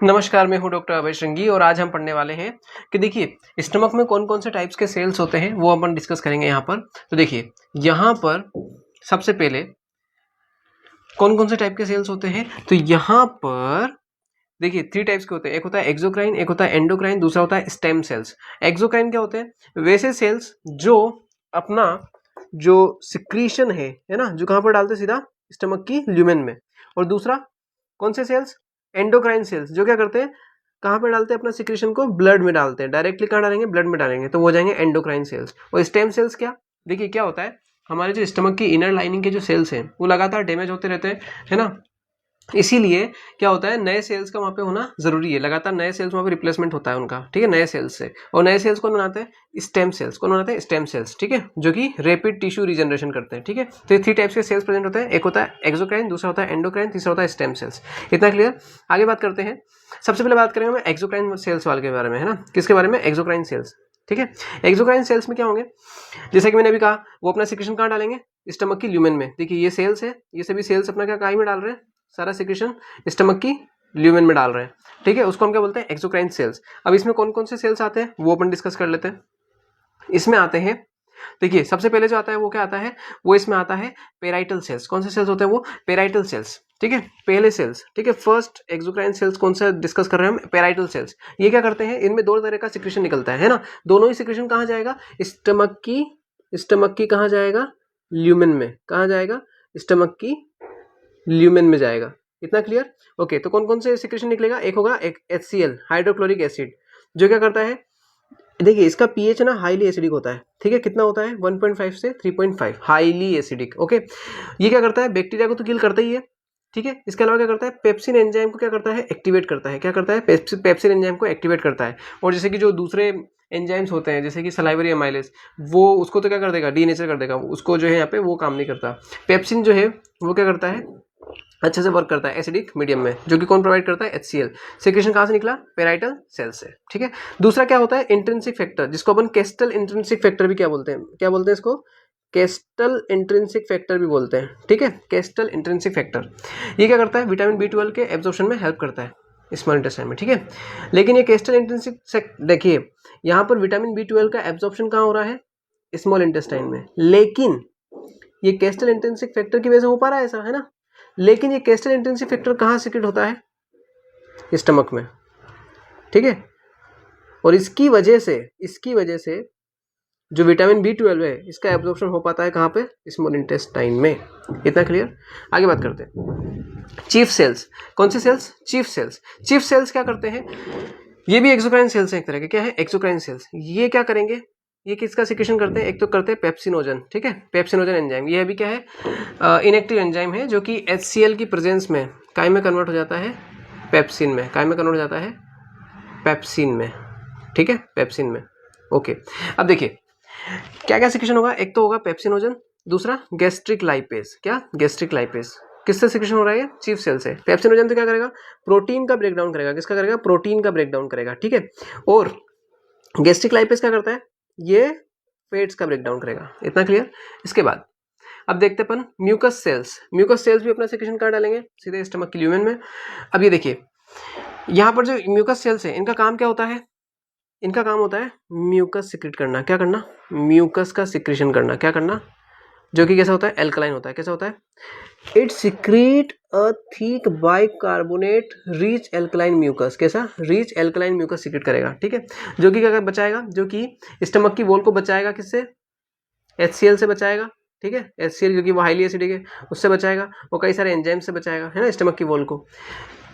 नमस्कार, मैं हूं डॉक्टर अभय श्रृंगी और आज हम पढ़ने वाले हैं कि देखिए स्टमक में कौन कौन से टाइप्स के सेल्स होते हैं वो अपन डिस्कस करेंगे यहाँ पर। तो देखिए यहाँ पर सबसे पहले कौन कौन से टाइप के सेल्स होते हैं, तो यहाँ पर देखिए 3 टाइप्स के होते हैं। एक होता है एक्सोक्राइन, एक होता है एंडोक्राइन, दूसरा होता है स्टेम सेल्स। एक्सोक्राइन क्या होते हैं? वैसे सेल्स जो अपना जो सिक्रीशन है ना, जो कहाँ पर डालते हैं? सीधा स्टमक की ल्यूमेन में। और दूसरा कौन से सेल्स? एंडोक्राइन सेल्स, जो क्या करते हैं? कहाँ पे डालते हैं अपना सिक्रीशन को? ब्लड में डालते हैं। डायरेक्टली कहाँ डालेंगे? ब्लड में डालेंगे, तो वो हो जाएंगे एंडोक्राइन सेल्स। और स्टेम सेल्स क्या? देखिए क्या होता है, हमारे जो स्टमक की इनर लाइनिंग के जो सेल्स हैं वो लगातार डैमेज होते रहते हैं, है ना। इसीलिए क्या होता है, नए सेल्स का वहाँ पे होना जरूरी है। लगातार नए सेल्स वहाँ पे रिप्लेसमेंट होता है उनका, ठीक है, नए सेल्स से। और नए सेल्स कौन बनाते हैं? Stem cells. कौन बनाते हैं? स्टेम सेल्स, ठीक है, जो कि रैपिड टिश्यू रीजनरेशन करते हैं, ठीक है। तो ये 3 टाइप्स के सेल्स प्रेजेंट होते हैं। एक होता है एक्सोक्राइन, दूसरा होता है एंडोक्राइन, तीसरा होता है स्टेम सेल्स। इतना क्लियर? आगे बात करते हैं। सबसे पहले बात करेंगे हम एक्सोक्राइन सेल्स वाले के बारे में, है ना। किसके बारे में? एक्सोक्राइन सेल्स, ठीक है। एक्सोक्राइन सेल्स में क्या होंगे, जैसे कि मैंने अभी कहा, वो अपना सिक्रेशन कहाँ डालेंगे? स्टमक की ल्यूमेन में। देखिए ये सेल्स है, ये सभी सेल्स अपना क्या कहाँ में डाल रहे हैं? सारा सिक्रेशन स्टमक की ल्यूमेन में डाल रहे हैं, ठीक है। उसको हम क्या बोलते हैं? Exocrine cells. अब इसमें कौन कौन से सेल्स आते हैं वो अपन डिस्कस कर लेते हैं। इसमें आते हैं, देखिए सबसे पहले जो आता है वो क्या आता है? वो इसमें आता है पेराइटल सेल्स। कौन से सेल्स होते हैं वो? पेराइटल सेल्स, ठीक है, पहले सेल्स, ठीक है। फर्स्ट एक्सोक्राइन सेल्स कौन सा डिस्कस कर रहे हैं हम? Parietal cells. ये क्या करते हैं? इनमें 2 तरह का सिक्रेशन निकलता है ना। दोनों ही सिक्रेशन कहाँ जाएगा? स्टमक की कहाँ जाएगा? ल्यूमेन में। कहाँ जाएगा? स्टमक की ल्यूमेन में जाएगा। इतना क्लियर? ओके, तो कौन कौन से सिक्रेशन निकलेगा? एक होगा HCl, हाइड्रोक्लोरिक एसिड, जो क्या करता है? देखिए इसका पीएच ना हाईली एसिडिक होता है, ठीक है। कितना होता है? 1.5 से 3.5, हाईली एसिडिक, ओके। ये क्या करता है? बैक्टीरिया को तो किल करता ही है, ठीक है। इसके अलावा क्या करता है? पेप्सिन एंजाइम को क्या करता है? एक्टिवेट करता है। क्या करता है? पेप्सिन एंजाइम को एक्टिवेट करता है। और जैसे कि जो दूसरे एंजाइम्स होते हैं, जैसे कि सलाइवरी एमाइलेज, वो उसको तो क्या कर देगा? डीनेचर कर देगा, उसको जो है यहाँ पे वो काम नहीं करता। पेप्सिन जो है वो क्या करता है? अच्छे से वर्क करता है एसिडिक मीडियम में, जो कि कौन प्रोवाइड करता है? HCl। सिक्रेशन कहाँ से निकला? पेराइटल सेल से, ठीक है। दूसरा क्या होता है? इंट्रिंसिक फैक्टर, जिसको अपन केस्टल इंट्रिंसिक फैक्टर भी क्या बोलते हैं? क्या बोलते हैं इसको? केस्टल इंट्रिंसिक फैक्टर भी बोलते हैं, ठीक है। केस्टल इंट्रिंसिक फैक्टर ये क्या करता है? विटामिन B12 के एब्जॉर्प्शन में हेल्प करता है स्मॉल इंटेस्टाइन में, ठीक है। लेकिन ये केस्टल इंट्रिंसिक, देखिए यहाँ पर विटामिन B12 का एब्जॉर्प्शन कहाँ हो रहा है? स्मॉल इंटेस्टाइन में। लेकिन ये केस्टल इंट्रिंसिक फैक्टर की वजह से हो पा रहा है ऐसा, है ना। लेकिन ये केस्टल इंट्रिंसिक फैक्टर कहाँ सीक्रेट होता है? स्टमक में, ठीक है। और इसकी वजह से जो विटामिन B12 है, इसका एब्जॉर्प्शन हो पाता है कहाँ पे? स्मॉल इंटेस्टाइन में। इतना क्लियर? आगे बात करते हैं चीफ सेल्स। कौन से cells? Chief cells. Chief cells क्या करते हैं? ये भी एक्सोक्राइन सेल्स हैं एक तरह के। क्या है? Exocrine cells. ये क्या करेंगे? ये किसका सिक्रेशन करते हैं? एक तो करते हैं पेप्सिनोजन, ठीक है, पेप्सिनोजन एंजाइम। ये अभी क्या है? इनएक्टिव एंजाइम है, जो कि HCl की प्रेजेंस में काय में कन्वर्ट हो जाता है? पेप्सिन में। काय में कन्वर्ट हो जाता है? पेप्सिन में, ठीक है, पेप्सिन में, ओके। अब देखिए क्या क्या सिक्रेशन होगा? एक तो होगा पेप्सिनोजन, दूसरा गैस्ट्रिक लाइपेज। क्या? Gastric lipase. किससे सिक्रेशन हो रहा है? चीफ सेल से। पेप्सिनोजन तो क्या करेगा? प्रोटीन का ब्रेकडाउन करेगा। किसका करेगा? प्रोटीन का ब्रेकडाउन करेगा, ठीक है। और गैस्ट्रिक लाइपेज क्या करता है? ये फैट्स का ब्रेकडाउन करेगा। इतना क्लियर? इसके बाद अब देखते अपन म्यूकस सेल्स। म्यूकस सेल्स भी अपना सिक्रेशन कर डालेंगे सीधे स्टमक की ल्यूमेन में। अब ये देखिए यहाँ पर जो म्यूकस सेल्स है, इनका काम क्या होता है? इनका काम होता है म्यूकस सिक्रेट करना। क्या करना? म्यूकस का सिक्रेशन करना। क्या करना? जो कि कैसा होता है? एल्कलाइन होता है। कैसा होता है? It secrete a thick bicarbonate rich alkaline mucus. कैसा? रिच एल्कलाइन म्यूकस सिक्रेट करेगा, ठीक है। जो कि क्या बचाएगा? जो कि स्टमक की वॉल को बचाएगा। किससे? HCl से बचाएगा, ठीक है। HCl क्योंकि वो हाईली एसिडिक है, उससे बचाएगा। वो कई सारे एंजाइम से बचाएगा, है ना, स्टमक की वॉल को।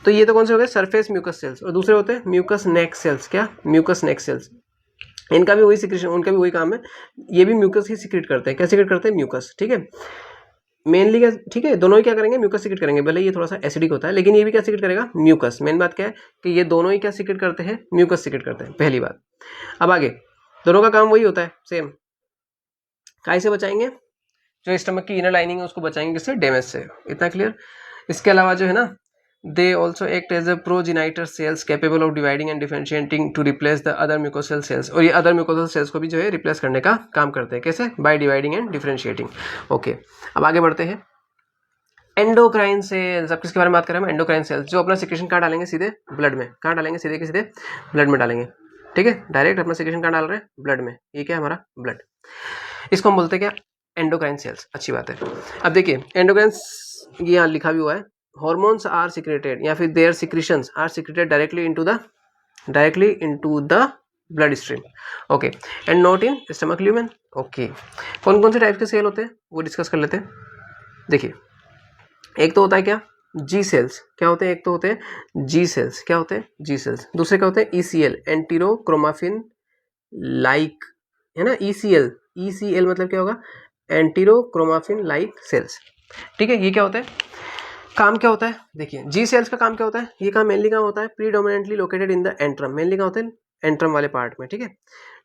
तो ये तो कौन से हो गए? Surface mucus cells. और दूसरे होते हैं म्यूकस नेक सेल्स। क्या? Mucus neck cells. इनका भी वही सिक्रेशन, उनका भी वही काम है। ये भी म्यूकस ही सिक्रेट करते हैं। क्या सिक्रेट करते हैं? म्यूकस, ठीक है। मेनली क्या, ठीक है, दोनों ही क्या करेंगे? म्यूकस सिक्रेट करेंगे। भले ये थोड़ा सा एसिडिक होता है, लेकिन ये भी क्या सिक्रेट करेगा? म्यूकस। मेन बात क्या है कि ये दोनों ही क्या सिक्रेट करते हैं? म्यूकस सिक्रेट करते हैं, पहली बात। अब आगे दोनों का काम वही होता है, सेम। काय से बचाएंगे? जो स्टमक की इनर लाइनिंग है उसको बचाएंगे, किससे? डैमेज से। इतना क्लियर? इसके अलावा जो है ना, they also act as a progenitor cells capable of dividing and differentiating to replace the other mucosal cells. और ये अदर म्यूकोसल सेल्स को भी जो है रिप्लेस करने का काम करते हैं। कैसे? By dividing and differentiating, okay. अब आगे बढ़ते हैं। एंडोक्राइन सेल्स, अब किसके बारे में बात करें हम? एंडोक्राइन सेल्स, जो अपना सिक्रेशन कहाँ डालेंगे? सीधे ब्लड में। कहाँ डालेंगे? सीधे के सीधे ब्लड में डालेंगे, ठीक है। डायरेक्ट अपना सिक्रेशन कहाँ डाल रहे हैं? ब्लड में। ये क्या है हमारा? ब्लड। इसको हम बोलते हैं क्या? Endocrine cells. अच्छी बात है। अब देखिए एंडोक्राइन, ये यहाँ लिखा भी हुआ है, हॉर्मोन्स आर सिक्रेटेड या फिर their secretions are secreted directly into the blood stream, okay, and not in stomach lumen, okay. कौन कौन से टाइप के सेल होते हैं वो डिस्कस कर लेते हैं। देखिए एक तो होता है क्या? जी सेल्स। क्या होते हैं? एक तो होते हैं जी सेल्स। क्या होते हैं? जी सेल्स। दूसरे क्या होते हैं? ईसीएल, एंटीरोक्रोमाफिन लाइक, है ना। ईसीएल मतलब क्या होगा? एंटीरोक्रोमाफिन लाइक सेल्स, ठीक है। ये क्या होता है? काम क्या होता है? देखिए जी सेल्स का काम क्या होता है? ये काम मेनली काम होता है predominantly located in the antrum, mainly क्या होते हैं? एंट्रम वाले पार्ट में, ठीक है।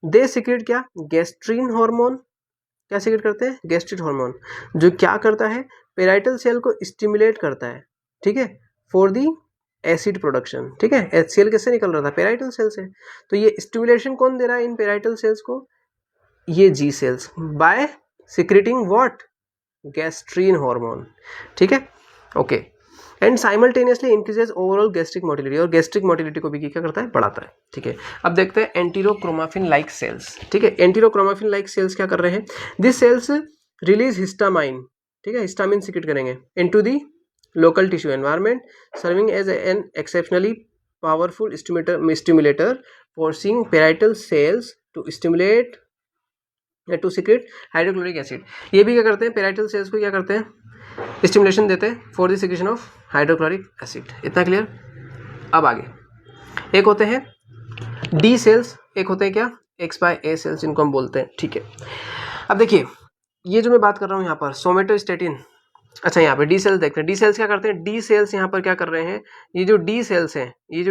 दे सिक्रेट क्या? Gastrin hormone. क्या सिक्रेट करते हैं? गैस्ट्रिक हार्मोन, जो क्या करता है? पेराइटल सेल को स्टिमुलेट करता है, ठीक है, फॉर दी एसिड प्रोडक्शन, ठीक है। एचसीएल किससे निकल रहा था? पेराइटल सेल से। तो ये स्टिमुलेशन कौन दे रहा है इन पेराइटल सेल्स को? ये G cells, by secreting what? Gastrin hormone, ठीक है, okay. And simultaneously increases overall gastric motility, और गैस्ट्रिक मोटिलिटी को भी क्या करता है? बढ़ाता है, ठीक है। अब देखते हैं एंटीरोक्रोमाफिन लाइक सेल्स, ठीक है। एंटीरोक्रोमाफिन लाइक सेल्स क्या कर रहे हैं? दिस सेल्स रिलीज हिस्टामाइन, ठीक है, हिस्टामिन सिक्रेट करेंगे into the local tissue environment, serving as an exceptionally powerful stimulator forcing parietal cells to stimulate to secrete hydrochloric acid. ये भी क्या करते हैं? पेराइटल सेल्स को क्या करते हैं? स्टिमुलेशन देते हैं for the secretion of hydrochloric acid. इतना क्लियर? अब आगे एक होते हैं डी सेल्स, एक होते हैं क्या? एक्स बाय ए सेल्स, इनको हम बोलते हैं, ठीक है। अब देखिए ये जो मैं बात कर रहा हूँ यहाँ पर सोमेटोस्टेटिन, अच्छा यहाँ पे डी सेल्स देखते हैं। डी सेल्स क्या करते हैं? डी सेल्स यहाँ पर क्या कर रहे हैं? ये जो डी सेल्स हैं, ये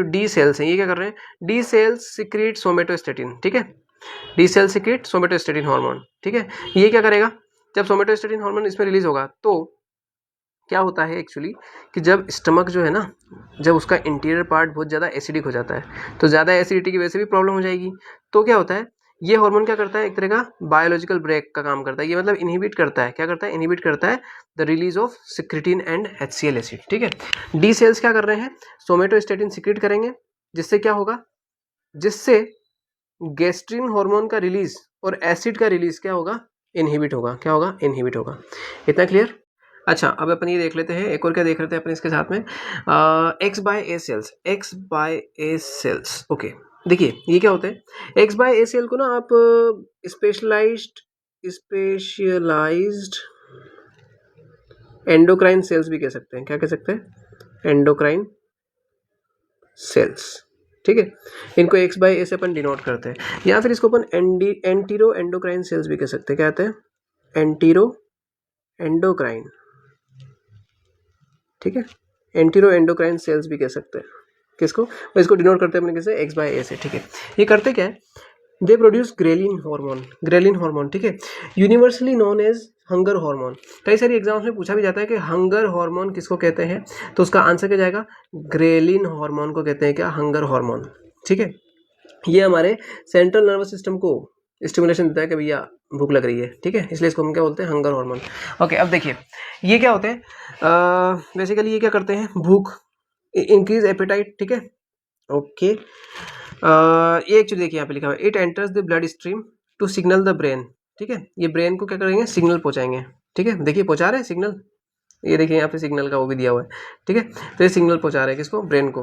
क्या कर रहे हैं? डी सेल्स सिक्रीट सोमेटोस्टेटिन, ठीक है। D cell secrete somatostatin hormone, ठीक है। ये क्या करेगा? जब सोमेटोस्टेटिन हार्मोन इसमें रिलीज होगा तो क्या होता है एक्चुअली कि जब स्टमक जो है ना, जब उसका इंटीरियर पार्ट बहुत ज़्यादा एसिडिक हो जाता है, तो ज़्यादा एसिडिटी की वजह से भी प्रॉब्लम हो जाएगी। तो क्या होता है? ये हार्मोन क्या करता है? एक तरह का बायोलॉजिकल ब्रेक का काम करता है। ये मतलब इनहिबिट करता है, क्या करता है? इनहिबिट करता है the release of secretin and HCl acid, ठीक है। डी सेल्स क्या कर रहे हैं? सोमेटोस्टेटिन सिक्रेट करेंगे, जिससे क्या होगा? जिससे गैस्ट्रीन हार्मोन का रिलीज और एसिड का रिलीज क्या होगा? इनहिबिट होगा। क्या होगा? इनहिबिट होगा। इतना क्लियर? अच्छा अब अपन ये देख लेते हैं, एक और क्या देख लेते हैं अपन इसके साथ में, एक्स बाय ए सेल्स। एक्स बाय ए सेल्स, ओके। देखिए ये क्या होते हैं? एक्स बाय ए सेल को ना आप स्पेशलाइज्ड एंडोक्राइन सेल्स भी कह सकते हैं। क्या कह सकते हैं? एंडोक्राइन सेल्स, ठीक है। इनको एक्स बाय ए से अपन डिनोट करते हैं, या फिर इसको अपन एंटीरो एंडोक्राइन सेल्स भी कह सकते हैं। क्या कहते हैं? एंटीरो एंडोक्राइन, ठीक है। एंटीरो एंडोक्राइन सेल्स भी कह सकते हैं। किसको? इसको डिनोट करते हैं अपने किससे? एक्स बाय ए से, ठीक है। ये करते क्या है? दे प्रोड्यूस ग्रेलिन हार्मोन, ठीक है, universally known as hunger hormone. कई सारी एग्जाम्स में पूछा भी जाता है कि हंगर हार्मोन किसको कहते हैं, तो उसका आंसर क्या जाएगा? ग्रेलिन हार्मोन को कहते हैं क्या? हंगर हार्मोन, ठीक है। ये हमारे सेंट्रल नर्वस सिस्टम को स्टिमुलेशन देता है कि भैया भूख लग रही है, ठीक है, इसलिए इसको हम क्या बोलते हैं? Hunger hormone. ओके अब देखिए ये क्या होते हैं? बेसिकली ये क्या करते हैं? भूख, इंक्रीज एपेटाइट, ठीक है, ओके। ये एक्चुअली देखिए यहाँ पे लिखा हुआ है, it enters the blood stream to signal the brain, ठीक है। ये ब्रेन को क्या करेंगे? सिग्नल पहुंचाएंगे, ठीक है। देखिए पहुंचा रहे हैं सिग्नल, ये देखिए यहाँ पे सिग्नल का वो भी दिया हुआ है, ठीक है। तो ये सिग्नल पहुंचा रहे हैं किसको? ब्रेन को।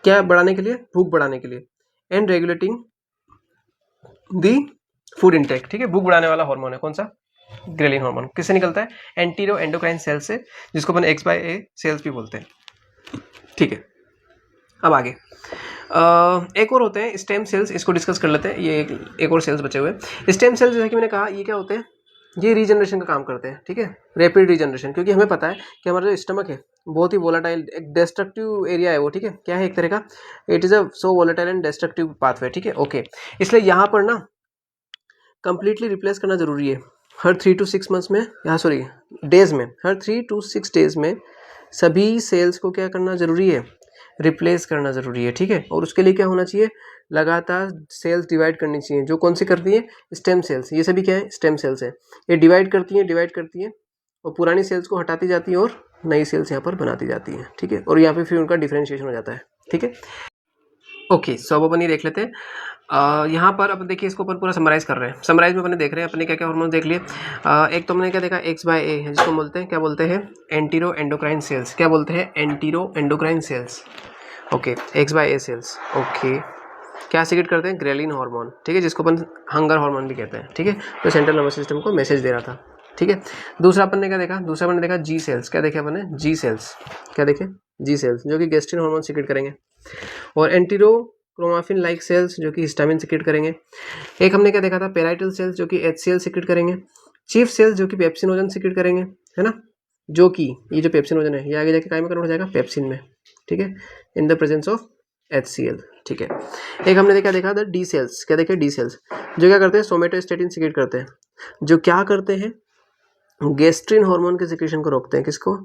क्या बढ़ाने के लिए? भूख बढ़ाने के लिए। And regulating the food intake, ठीक है। भूख बढ़ाने वाला हार्मोन है कौन सा? Ghrelin hormone. किससे निकलता है? एंटीरो एंडोक्राइन सेल से, जिसको अपन एक्स बाय ए सेल्स भी बोलते हैं, ठीक है। अब आगे एक और होते हैं स्टेम सेल्स, इसको डिस्कस कर लेते हैं। ये एक और सेल्स बचे हुए हैं। स्टेम सेल्स जैसा कि मैंने कहा, ये क्या होते हैं? ये रीजनरेशन का काम करते हैं, ठीक है, रैपिड रीजनरेशन। क्योंकि हमें पता है कि हमारा जो स्टमक है बहुत ही वोलेटाइल, एक डिस्ट्रक्टिव एरिया है वो, ठीक है। क्या है? एक तरह का it is a so volatile and destructive pathway, ठीक है, ओके। इसलिए यहाँ पर ना कंप्लीटली रिप्लेस करना जरूरी है। हर 3 to 6 मंथ्स में, या सॉरी डेज में, हर 3 to 6 डेज में सभी सेल्स को क्या करना जरूरी है? रिप्लेस करना ज़रूरी है, ठीक है। और उसके लिए क्या होना चाहिए? लगातार सेल्स डिवाइड करनी चाहिए। जो कौन सी करती है? Stem cells. ये सभी क्या है? स्टेम सेल्स है। ये डिवाइड करती हैं और पुरानी सेल्स को हटाती जाती हैं और नई सेल्स यहाँ पर बनाती जाती हैं, ठीक है, और यहाँ पे फिर उनका डिफरेंशिएशन हो जाता है, ठीक है। ओके, सो अब अपन ये देख लेते हैं। यहाँ पर अपन देखिए इसको अपन पूरा समराइज कर रहे हैं। समराइज में अपन देख रहे हैं अपने क्या क्या हार्मोन देख लिए। एक तो हमने क्या देखा X/A है, जिसको बोलते हैं क्या बोलते हैं एंटीरो एंडोक्राइन सेल्स। क्या बोलते हैं entero endocrine cells. Okay, X/A cells. Okay, क्या सिक्रेट करते हैं ग्रेलिन हार्मोन, ठीक है, जिसको अपन हंगर हार्मोन भी कहते हैं, ठीक है, तो सेंट्रल नर्वस सिस्टम को मैसेज दे रहा था, ठीक है। दूसरा अपन ने क्या देखा, दूसरा अपन ने देखा जी सेल्स। क्या देखे अपन ने जी सेल्स, क्या देखे जी सेल्स, जो कि गैस्ट्रिन हार्मोन सिक्रेट करेंगे। और एंटीरो क्रोमाफिन लाइक सेल्स जो कि हिस्टामिन सिक्रेट करेंगे। एक हमने क्या देखा था पेराइटल सेल्स जो कि HCl सिक्रेट करेंगे। चीफ सेल्स जो कि पेप्सिनोजन सिक्रेट करेंगे, है ना, जो कि ये जो पेप्सिनोजन है ये आगे जाके काय में कन्वर्ट हो जाएगा पेप्सिन में, ठीक है, in the presence of HCl, ठीक है। एक हमने देखा था डी सेल्स। क्या देखे डी सेल्स, जो क्या करते हैं सोमेटोस्टेटिन सिक्रेट करते हैं, जो क्या करते हैं गैस्ट्रिन हार्मोन के सिक्रेशन को रोकते हैं। किसको,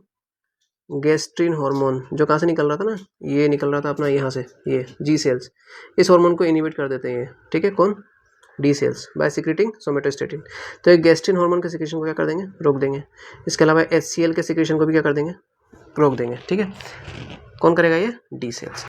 गैस्ट्रिन हार्मोन, जो कहाँ से निकल रहा था ना, ये निकल रहा था अपना यहाँ से, ये जी सेल्स, इस हार्मोन को इनिबिट कर देते हैं ये, ठीक है, कौन D cells by secreting somatostatin. तो ये गैस्ट्रिन हार्मोन के सिक्रेशन को क्या कर देंगे रोक देंगे। इसके अलावा HCl के सिक्रेशन को भी क्या कर देंगे रोक देंगे, ठीक है। कौन करेगा ये डी सेल्स।